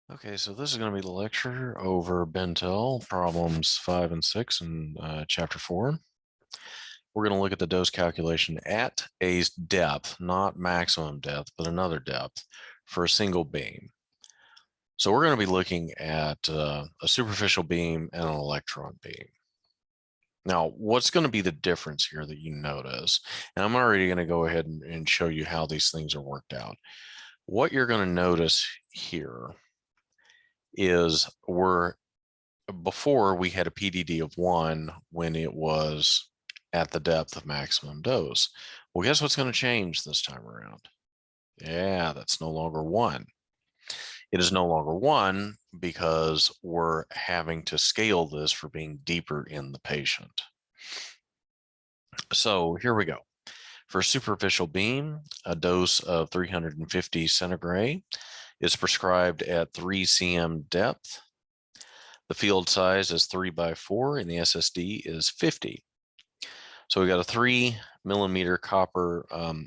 Okay, so this is going to be the lecture over Bentel problems 5 and 6 in chapter 4. We're going to look at the dose calculation at a depth, not maximum depth, but another depth for a single beam. So we're going to be looking at a superficial beam and an electron beam. Now, what's going to be the difference here that you notice? And I'm already going to go ahead and show you how these things are worked out. What you're going to notice here is before we had a PDD of 1 when it was at the depth of maximum dose. Well, guess what's going to change this time around? Yeah, that's no longer 1. It is no longer 1 because we're having to scale this for being deeper in the patient. So here we go. For a superficial beam, a dose of 350 centigrade is prescribed at 3 cm depth. The field size is 3x4 and the SSD is 50. So we got a 3 millimeter copper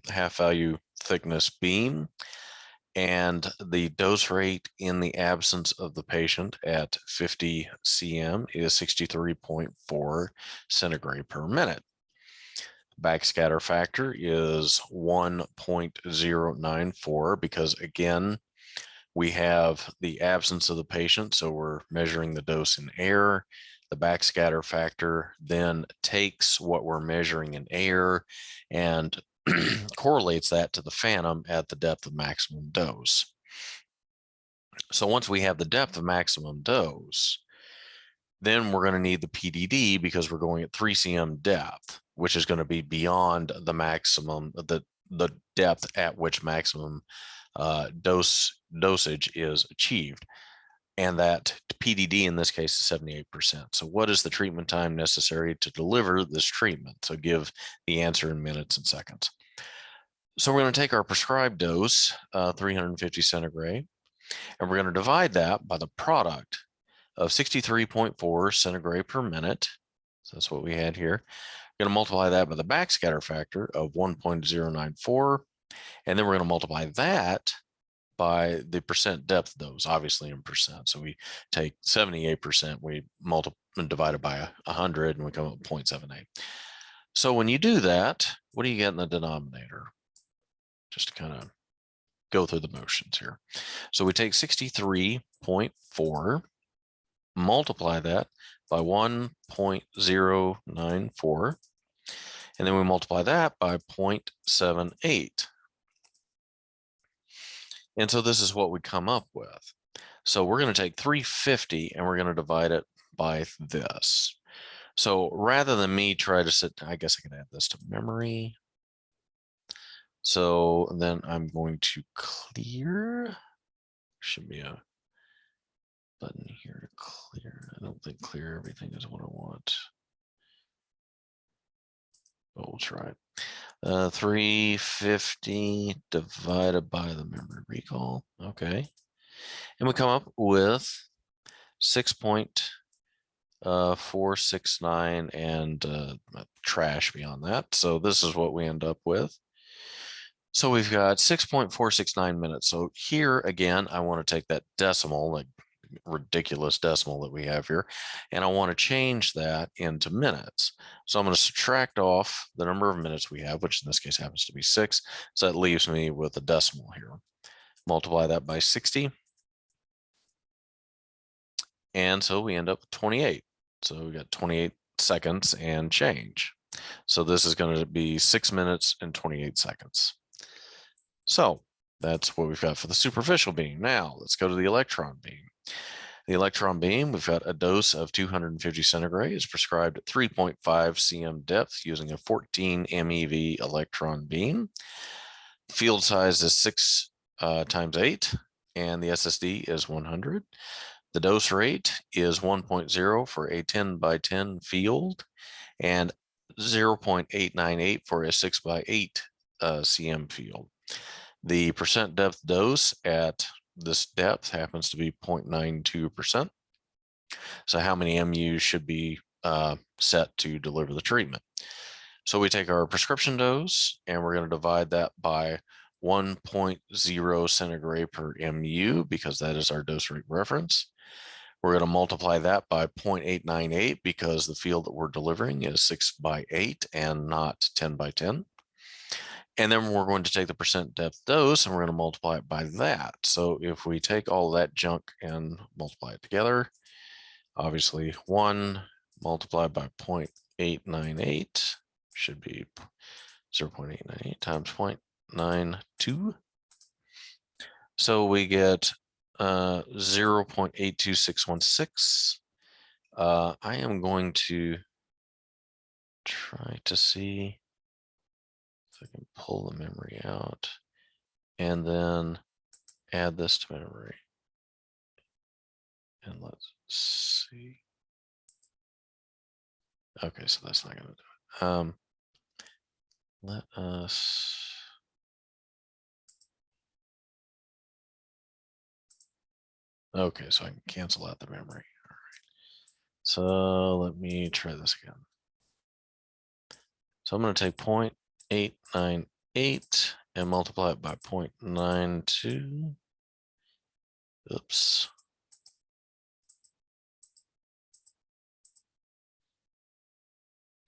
half value thickness beam, and the dose rate in the absence of the patient at 50 cm is 63.4 centigrade per minute. Backscatter factor is 1.094 because, again, we have the absence of the patient, so we're measuring the dose in air. The backscatter factor then takes what we're measuring in air and correlates that to the phantom at the depth of maximum dose. So once we have the depth of maximum dose, then we're going to need the PDD because we're going at 3 cm depth, which is going to be beyond the maximum, the depth at which maximum dosage is achieved. And that PDD in this case is 78%. So what is the treatment time necessary to deliver this treatment? So give the answer in minutes and seconds. So we're going to take our prescribed dose, 350 centigrade, and we're going to divide that by the product of 63.4 centigrade per minute. So that's what we had here. We're going to multiply that by the backscatter factor of 1.094, and then we're going to multiply that by the percent depth dose, obviously in percent. So we take 78%, we divide it by 100, and we come up with 0.78. So when you do that, what do you get in the denominator? Just to kind of go through the motions here. So we take 63.4, multiply that by 1.094, and then we multiply that by 0.78. And so this is what we come up with. So we're going to take 350 and we're going to divide it by this. So rather than me try to sit, I guess I can add this to memory. So then I'm going to clear. Should be a button here to clear. I don't think clear everything is what I want. But we'll try it. 350 divided by the memory recall. Okay. And we come up with 6.469 and trash beyond that. So this is what we end up with. So we've got 6.469 minutes. So here again, I want to take that decimal, like ridiculous decimal that we have here, and I want to change that into minutes. So I'm going to subtract off the number of minutes we have, which in this case happens to be 6. So that leaves me with a decimal here. Multiply that by 60. And so we end up with 28. So we got 28 seconds and change. So this is going to be 6 minutes and 28 seconds. So that's what we've got for the superficial beam. Now let's go to the electron beam. The electron beam, we've got a dose of 250 centigrade is prescribed at 3.5 cm depth using a 14 MeV electron beam. Field size is 6 times 8, and the SSD is 100. The dose rate is 1.0 for a 10 by 10 field and 0.898 for a 6 by 8 cm field. The percent depth dose at this depth happens to be 0.92%. So how many MUs should be set to deliver the treatment? So we take our prescription dose and we're going to divide that by 1.0 centigrade per MU because that is our dose rate reference. We're going to multiply that by 0.898 because the field that we're delivering is 6 by 8 and not 10 by 10. And then we're going to take the percent depth dose and we're going to multiply it by that. So if we take all that junk and multiply it together, obviously 1 multiplied by 0.898 should be 0.898 times 0.92. So we get 0.82616. I am going to try to see if I can pull the memory out and then add this to memory. And let's see. Okay, so that's not going to do it. Let us. Okay, so I can cancel out the memory. All right. So let me try this again. So I'm going to take 0.898 and multiply it by 0.92. Oops.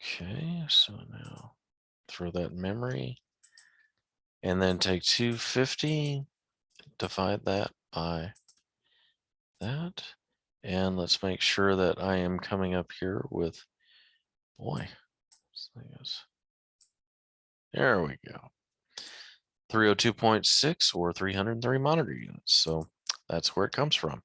Okay, so now throw that in memory and then take 250, divide that by that. And let's make sure that I am coming up here with, boy, this thing is, there we go. 302.6 or 303 monitor units. So that's where it comes from.